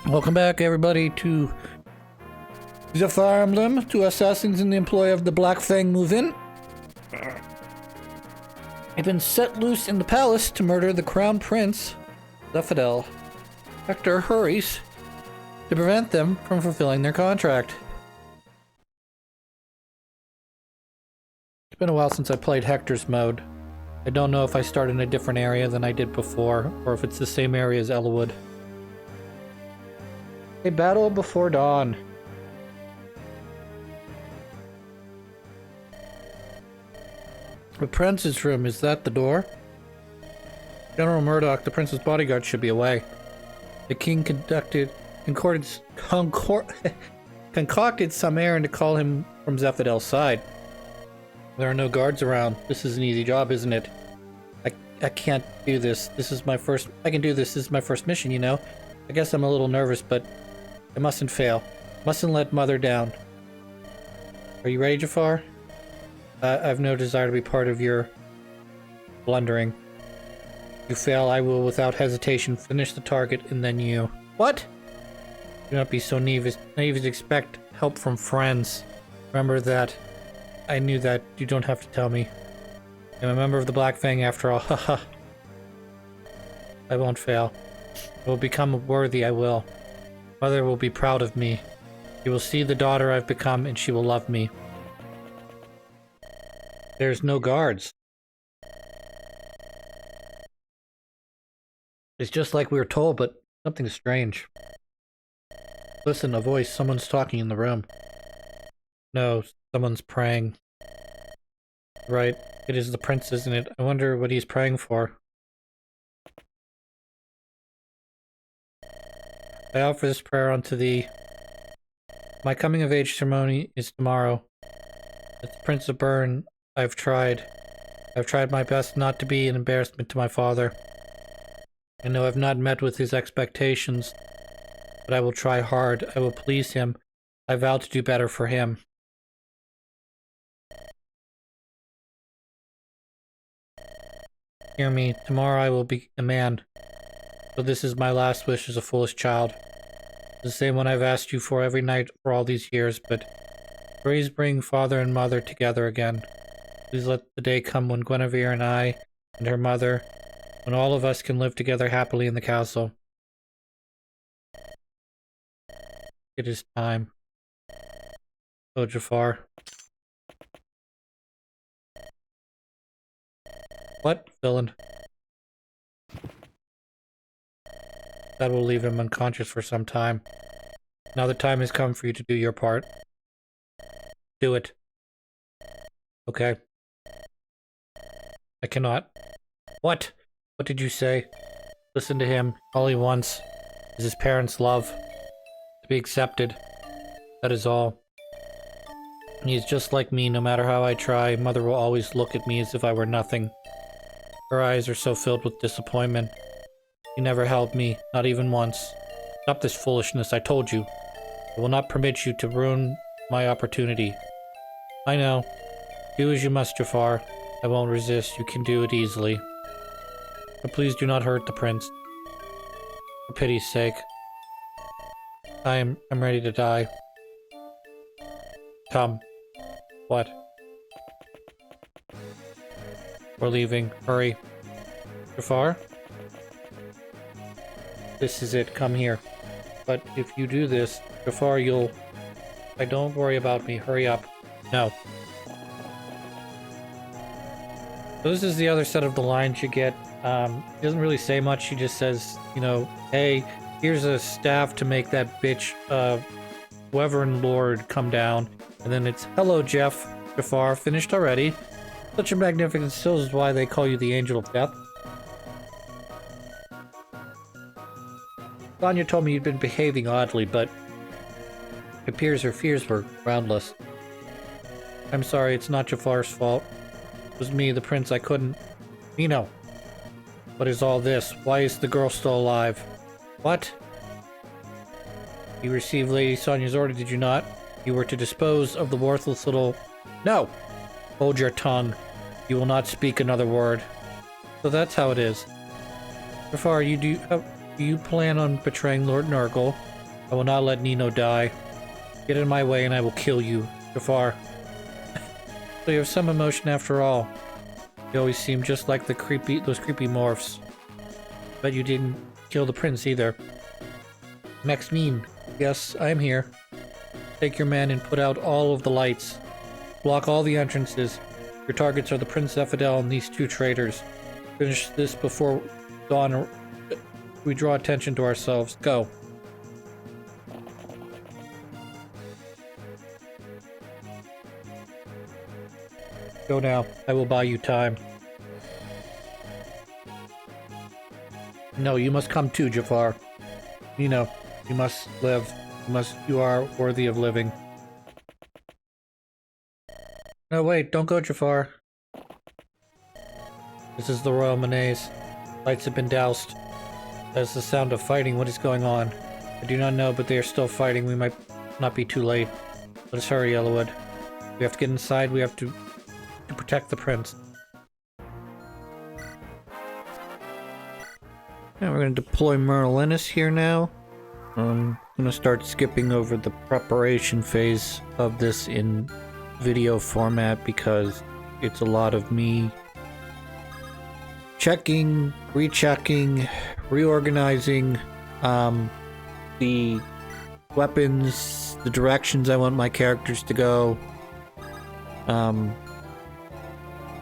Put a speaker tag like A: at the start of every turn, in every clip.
A: Welcome back, everybody, to the Fire Emblem. Two assassins in the employ of the Black Fang move in. They've been set loose in the palace to murder the Crown Prince, Zephyrdel. Hector hurries to prevent them from fulfilling their contract. It's been a while since I played Hector's mode. I don't know if I start in a different area than I did before, or if it's the same area as Elwood. A battle before dawn. The prince's room, is that the door? General Murdoch, the prince's bodyguard, should be away. The king concocted some errand to call him from Zephydel's side. There are no guards around. This is an easy job, isn't it? I can't do this. I can do this. This is my first mission, you know? I guess I'm a little nervous, but I mustn't fail. Mustn't let Mother down. Are you ready, Jafar? I've no desire to be part of your blundering. If you fail, I will, without hesitation, finish the target, and then you... What? Do not be so naive to expect help from friends. Remember that. I knew that. You don't have to tell me. I'm a member of the Black Fang after all. Haha. I won't fail. I will become worthy, I will. Mother will be proud of me. She will see the daughter I've become, and she will love me. There's no guards. It's just like we were told, but something strange. Listen, a voice. Someone's talking in the room. No, someone's praying. Right. It is the prince, isn't it? I wonder what he's praying for. I offer this prayer unto thee. My coming-of-age ceremony is tomorrow. As the Prince of Bern, I've tried my best not to be an embarrassment to my father. I know I've not met with his expectations, but I will try hard. I will please him. I vow to do better for him. Hear me. Tomorrow I will be a man. So this is my last wish as a foolish child. The same one I've asked you for every night for all these years, but please bring father and mother together again. Please let the day come when Guinevere and I and her mother, when all of us can live together happily in the castle. It is time. Oh, Jafar. What, villain? That will leave him unconscious for some time. Now the time has come for you to do your part. Do it. Okay. I cannot. What? What did you say? Listen to him. All he wants is his parents' love. To be accepted. That is all. He is just like me. No matter how I try, Mother will always look at me as if I were nothing. Her eyes are so filled with disappointment. You never helped me, not even once. Stop this foolishness, I told you. I will not permit you to ruin my opportunity. I know. Do as you must, Jafar. I won't resist. You can do it easily. But please do not hurt the prince. For pity's sake. I'm ready to die. Come. What? We're leaving. Hurry. Jafar? This is it. Come here. But if you do this, Jafar, you'll... Don't worry about me. Hurry up. No. So this is the other set of the lines you get. He doesn't really say much. He just says, you know, hey, here's a staff to make that bitch, Wyvern Lord come down. And then it's, hello, Jafar, finished already. Such a magnificent still is why they call you the Angel of Death. Sonya told me you'd been behaving oddly, but it appears her fears were groundless. I'm sorry, it's not Jafar's fault. It was me, the prince, I couldn't... Nino! What is all this? Why is the girl still alive? What? You received Lady Sonya's order, did you not? You were to dispose of the worthless little... No! Hold your tongue. You will not speak another word. So that's how it is. Jafar, do you plan on betraying Lord Nurgle I will not let Nino die. Get in my way and I will kill you, Jafar. So you have some emotion after all. You always seem just like those creepy morphs. But you didn't kill the prince either. Maxine, yes, I am here. Take your men and put out all of the lights. Block all the entrances. Your targets are the Prince Zephadel and these 2 traitors. Finish this before dawn. We draw attention to ourselves. Go. Go now. I will buy you time. No, you must come too, Jafar. You know, you must live. You are worthy of living. No, wait, don't go, Jafar. This is the Royal Menace. Lights have been doused. There's the sound of fighting. What is going on? I do not know, but they are still fighting. We might not be too late. Let us hurry, Yellowwood. We have to get inside. We have to protect the prince. Now we're going to deploy Merlinus here now. I'm going to start skipping over the preparation phase of this in video format because it's a lot of me checking, rechecking, reorganizing the weapons, the directions I want my characters to go.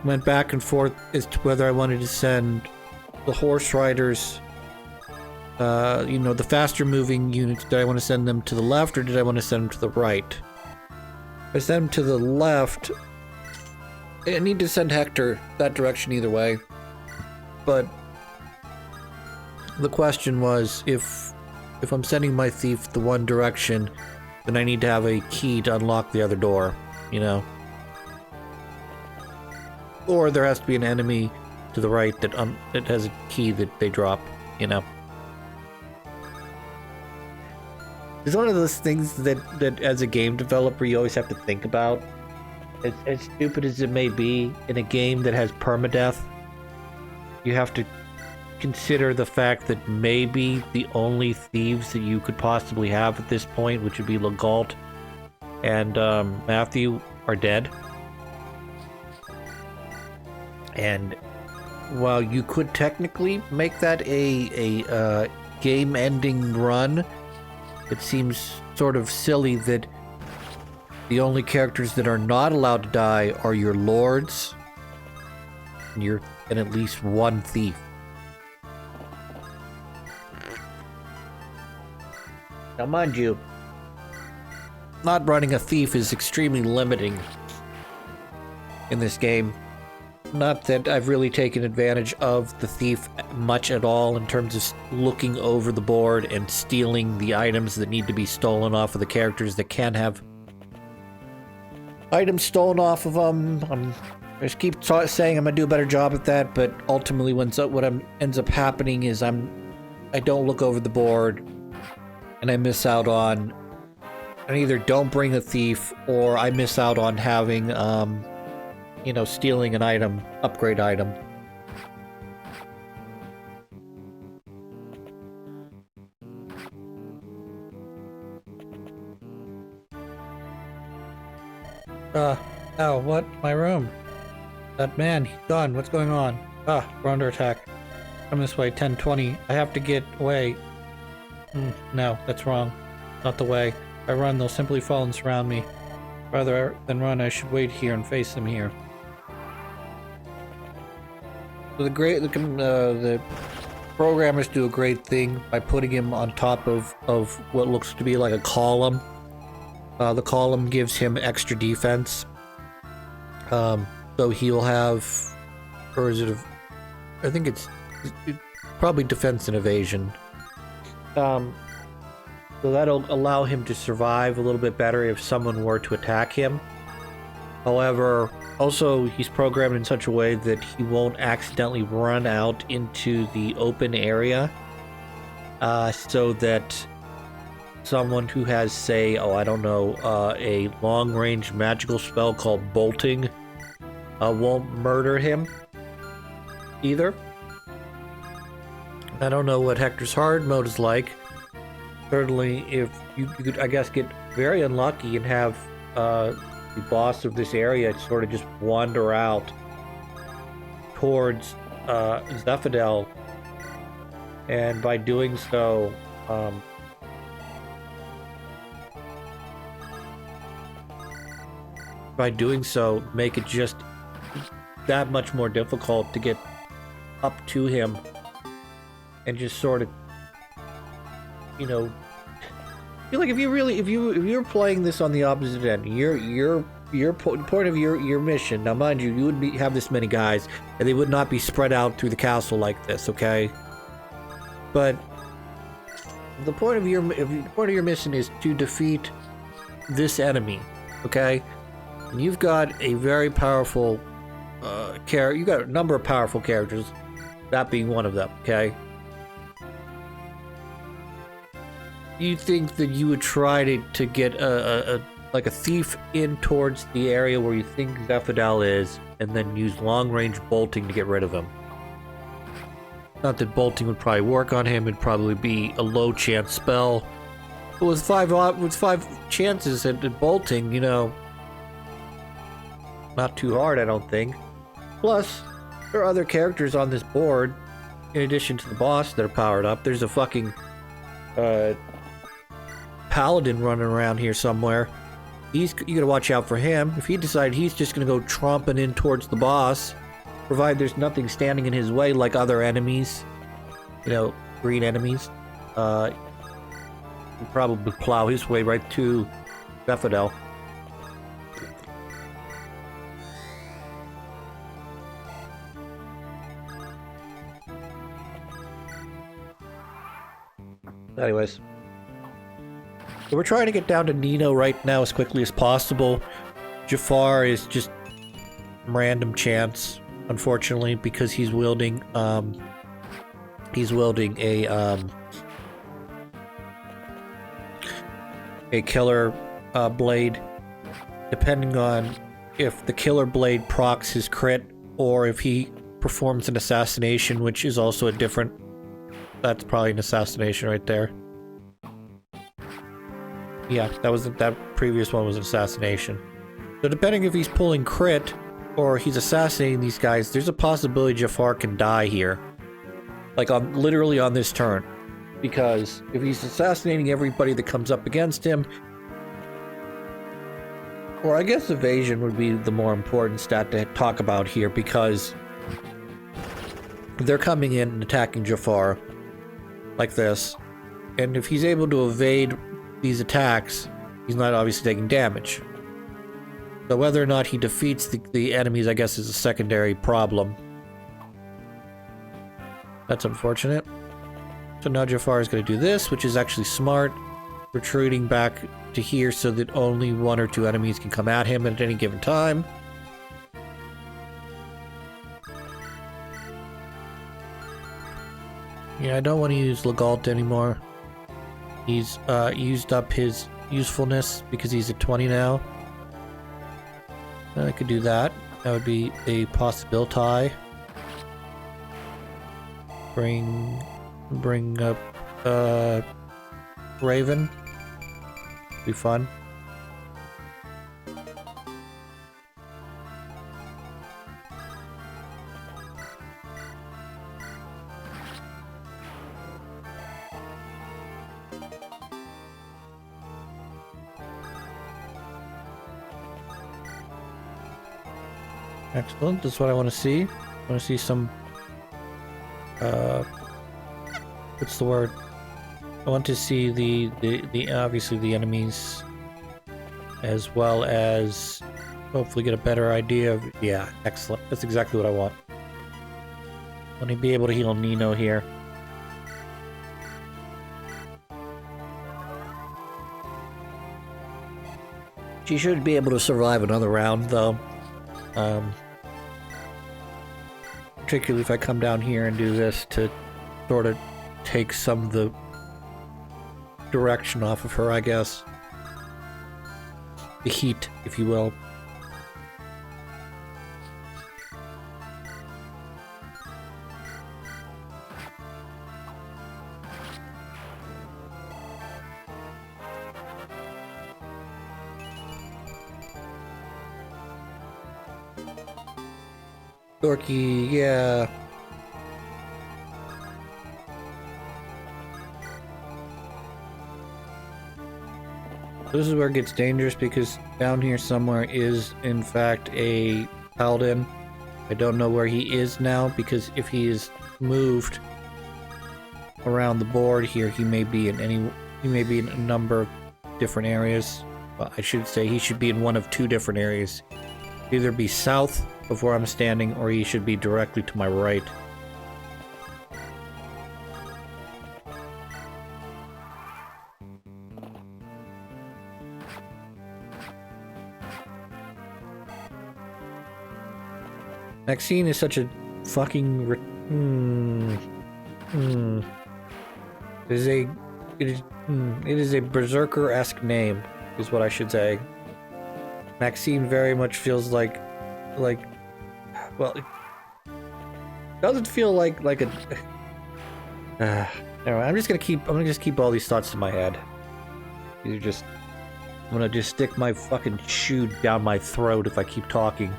A: Went back and forth as to whether I wanted to send the horse riders, you know, the faster moving units. Did I want to send them to the left or did I want to send them to the right? If I send them to the left, I need to send Hector that direction either way. But the question was, if I'm sending my thief the one direction, then I need to have a key to unlock the other door, you know? Or there has to be an enemy to the right that has a key that they drop, you know? It's one of those things that as a game developer you always have to think about. As stupid as it may be, in a game that has permadeath, you have to consider the fact that maybe the only thieves that you could possibly have at this point, which would be Legault and Matthew, are dead. And while you could technically make that a game-ending run, it seems sort of silly that the only characters that are not allowed to die are your lords and at least one thief. Now, mind you, not running a thief is extremely limiting in this game. Not that I've really taken advantage of the thief much at all in terms of looking over the board and stealing the items that need to be stolen off of the characters that can have items stolen off of them. I just keep saying I'm gonna do a better job at that, but ultimately what ends up happening is I don't look over the board and I miss out on, I either don't bring a thief or I miss out on having you know, stealing an item, upgrade item. Oh, what? My room. That man, he's gone. What's going on? We're under attack. Come this way, 1020. I have to get away. No, that's wrong. Not the way. If I run, they'll simply fall and surround me. Rather than run, I should wait here and face them here. So the programmers do a great thing by putting him on top of what looks to be like a column. The column gives him extra defense. So he'll have, or is it I think it's probably defense and evasion. So that'll allow him to survive a little bit better if someone were to attack him. However, also he's programmed in such a way that he won't accidentally run out into the open area, so that someone who has, say, I don't know, a long-range magical spell called bolting won't murder him either. I don't know what Hector's hard mode is like,
B: certainly, if you could, I guess, get very unlucky and have the boss of this area sort of just wander out towards Zephadel, and by doing so, make it just that much more difficult to get up to him, and just sort of, you know, feel like if you're playing this on the opposite end, your point of your mission. Now, mind you, you would have this many guys, and they would not be spread out through the castle like this, okay? But the point of your mission is to defeat this enemy, okay? And you've got a very powerful character. You got a number of powerful characters, that being one of them, okay? You think that you would try to get like a thief in towards the area where you think Zephadel is, and then use long-range bolting to get rid of him. Not that bolting would probably work on him; it'd probably be a low-chance spell. But with five chances at bolting, you know, not too hard, I don't think. Plus, there are other characters on this board, in addition to the boss, that are powered up. There's a fucking paladin running around here somewhere. You gotta watch out for him. If he decides he's just gonna go tromping in towards the boss, provided there's nothing standing in his way like other enemies, you know, green enemies, he'll probably plow his way right to Zephadel. Anyways. So we're trying to get down to Nino right now as quickly as possible. Jafar is just random chance, unfortunately, because he's wielding a killer blade. Depending on if the killer blade procs his crit, or if he performs an assassination, which is also a different. That's probably an assassination right there. Yeah, that previous one was an assassination. So depending if he's pulling crit or he's assassinating these guys, there's a possibility Jafar can die here. Like literally on this turn. Because if he's assassinating everybody that comes up against him, or I guess evasion would be the more important stat to talk about here, because they're coming in and attacking Jafar like this, and if he's able to evade these attacks, he's not obviously taking damage. So whether or not he defeats the enemies, I guess, is a secondary problem. That's unfortunate. So now Jafar is going to do this, which is actually smart. Retreating back to here so that only one or two enemies can come at him at any given time. Yeah, I don't want to use Legault anymore. He's used up his usefulness because he's at 20 now. I could do that. That would be a possibility. Bring up Raven. Be fun. Excellent, that's what I want to see. I want to see some, what's the word? I want to see the obviously the enemies, as well as hopefully get a better idea of, yeah, excellent. That's exactly what I want. Let me be able to heal Nino here. She should be able to survive another round, though. Particularly if I come down here and do this to sort of take some of the direction off of her, I guess. The heat, if you will.
A: Dorky, yeah. This is where it gets dangerous because down here somewhere is, in fact, a paladin. I don't know where he is now because if he is moved around the board here, he may be in a number of different areas. Well, I should say he should be in one of two different areas. Either be south of where I'm standing, or he should be directly to my right. Maxine is such a fucking it is a berserker-esque name, is what I should say. Maxine very much feels like, well, it doesn't feel like a. Anyway, I'm gonna just keep all these thoughts in my head. These are just, I'm gonna just stick my fucking shoe down my throat if I keep talking.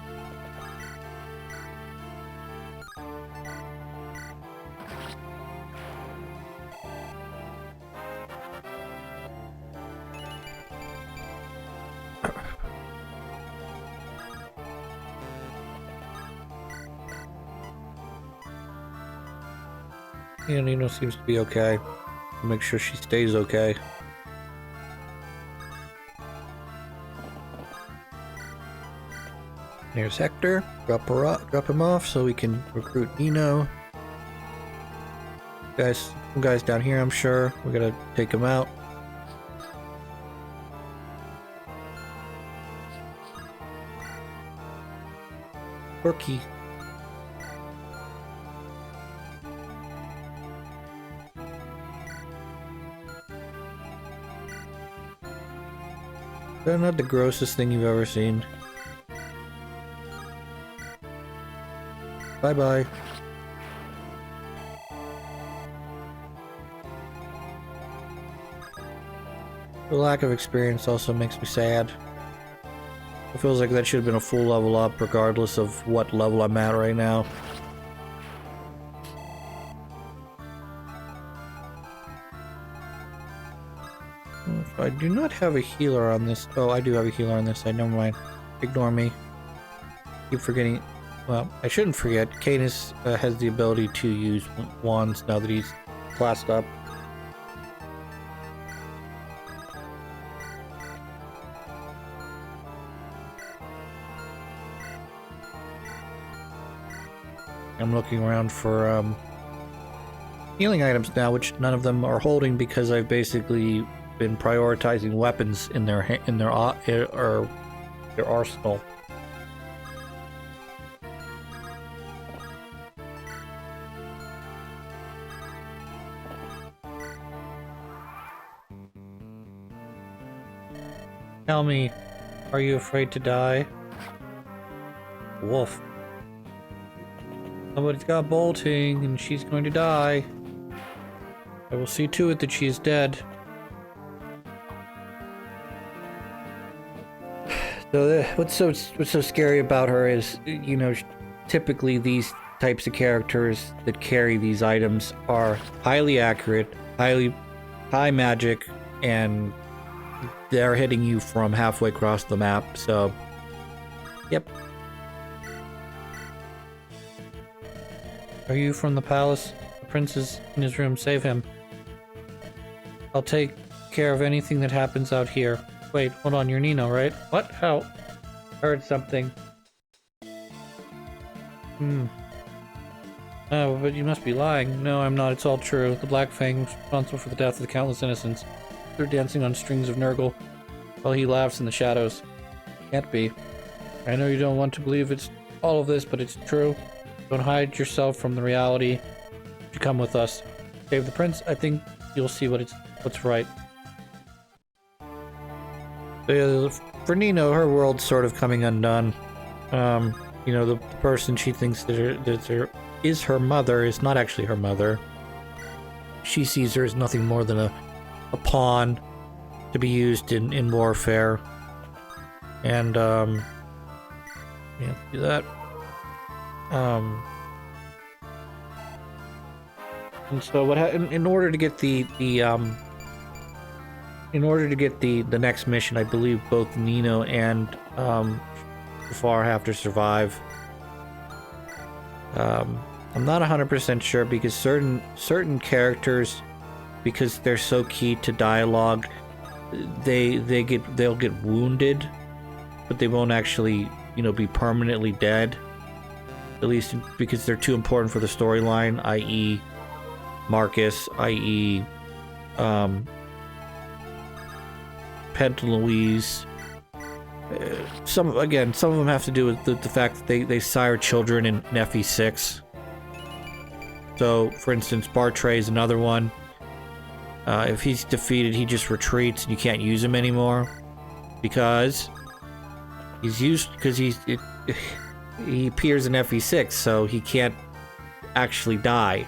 A: Yeah, Nino seems to be okay. I'll make sure she stays okay. There's Hector. Drop him off so we can recruit Nino. Some guys down here, I'm sure. We gotta take him out. Porky. That's not the grossest thing you've ever seen. Bye-bye. The lack of experience also makes me sad. It feels like that should have been a full level up regardless of what level I'm at right now. I do not have a healer on this. Oh, I do have a healer on this side. Never mind. Ignore me. Keep forgetting. Well, I shouldn't forget. Canis has the ability to use wands now that he's classed up. I'm looking around for healing items now, which none of them are holding because I've basically been prioritizing weapons in their arsenal. Tell me, are you afraid to die? Wolf. Somebody's got bolting and she's going to die. I will see to it that she is dead. So what's so scary about her is, you know, typically these types of characters that carry these items are highly accurate, high magic, and they're hitting you from halfway across the map. So, yep. Are you from the palace? The prince is in his room. Save him. I'll take care of anything that happens out here. Wait, hold on, you're Nino, right? What? How? Heard something. Oh, but you must be lying. No, I'm not. It's all true. The Black Fang was responsible for the death of the countless innocents. They're dancing on strings of Nurgle while he laughs in the shadows. Can't be. I know you don't want to believe it's all of this, but it's true. Don't hide yourself from the reality. You come with us. Save the prince. I think you'll see what's right. For Nino, her world's sort of coming undone. You know, the person she thinks that is her mother is not actually her mother. She sees her as nothing more than a pawn to be used in warfare. And, yeah, do that.
B: And so in order to get the next mission, I believe both Nino and Jafar have to survive. I'm not 100% sure because certain characters, because they're so key to dialogue, they'll get wounded, but they won't actually, be permanently dead. At least because they're too important for the storyline, i.e. Marcus, i.e. Pent and Louise. Some of them have to do with the fact that they sire children in FE6. So, for instance, Bartray is another one. If he's defeated, he just retreats and you can't use him anymore. Because he appears in FE6, so he can't actually die.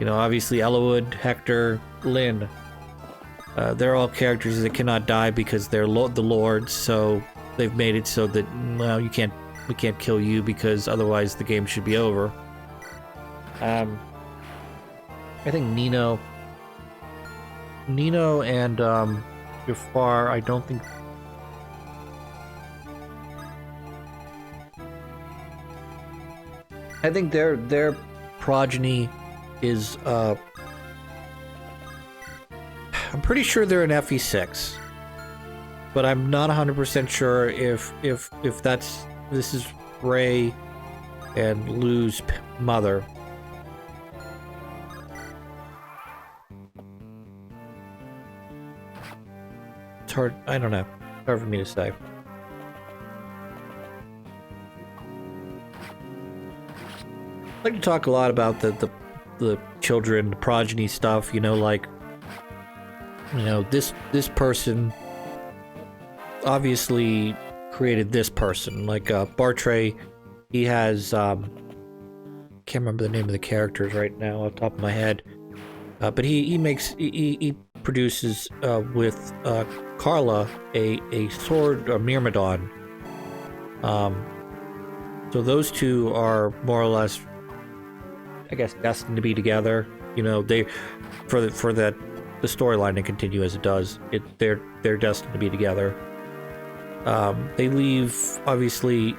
B: Obviously Ellawood, Hector, Lynn, they're all characters that cannot die because they're the lords, so they've made it so that, well, we can't kill you because otherwise the game should be over. I think Nino and Jafar, I don't think... I think their progeny is, I'm pretty sure they're in FE6, but I'm not 100% sure if this is Ray and Lou's mother. It's hard, I don't know. It's hard for me to say. I like to talk a lot about the children, the progeny stuff, this person obviously created this person. Like Bartray, he has can't remember the name of the characters right now off the top of my head. But he produces with Carla a sword, a Myrmidon. So those two are more or less, I guess, destined to be together. They for the storyline to continue as it does. They're destined to be together. They leave obviously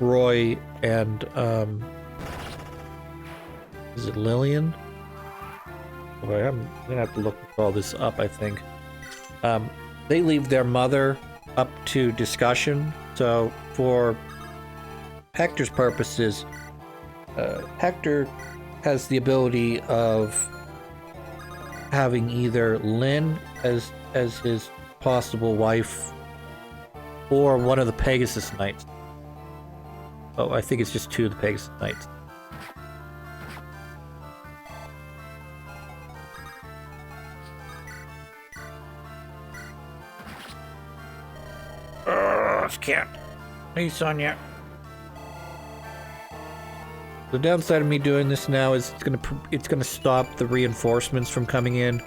B: Roy and is it Lillian? Boy, I'm gonna have to look all this up, I think. They leave their mother up to discussion. So for Hector's purposes, Hector has the ability of having either Lynn as his possible wife or one of the Pegasus Knights. Oh, I think it's just two of the Pegasus Knights. Can't. Hey, Sonia. The downside of me doing this now is it's gonna stop the reinforcements from coming in.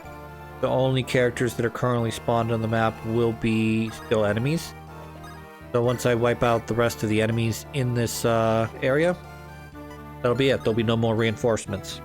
B: The only characters that are currently spawned on the map will be still enemies. So once I wipe out the rest of the enemies in this area, that'll be it. There'll be no more reinforcements.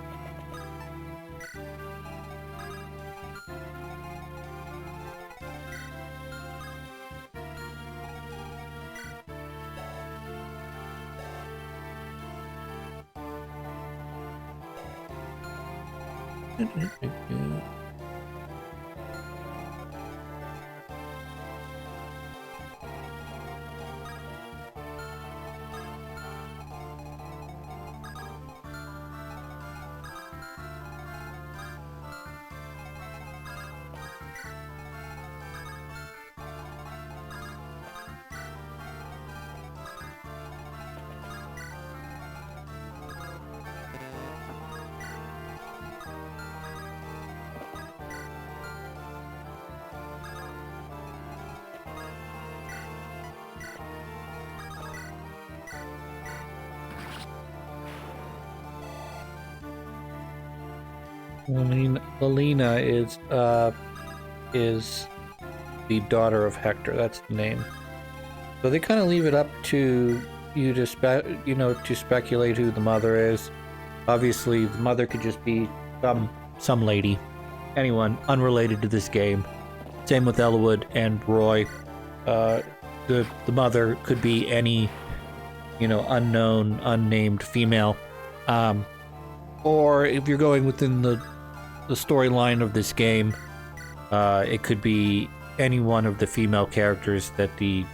B: Lelina is the daughter of Hector. That's the name. So they kind of leave it up to
A: you to to speculate who the mother is. Obviously, the mother could just be some lady, anyone unrelated to this game. Same with Elwood and Roy. The mother could be any, unknown, unnamed female. Or if you're going within the storyline of this game, it could be any one of the female characters that the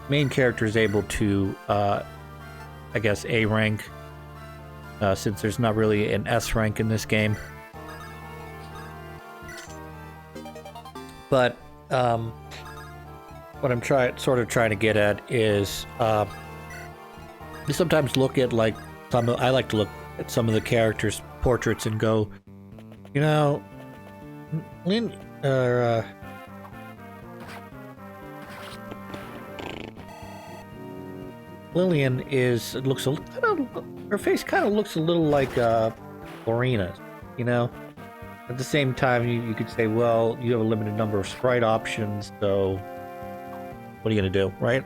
A: main character is able to, I guess, A rank, since there's not really an S rank in this game. But what I'm trying to get at is, you sometimes look at I like to look at some of the characters' portraits and go, Lillian her face kind of looks a little like Lorena, At the same time, you could say, well, you have a limited number of sprite options, so what are you gonna do, right?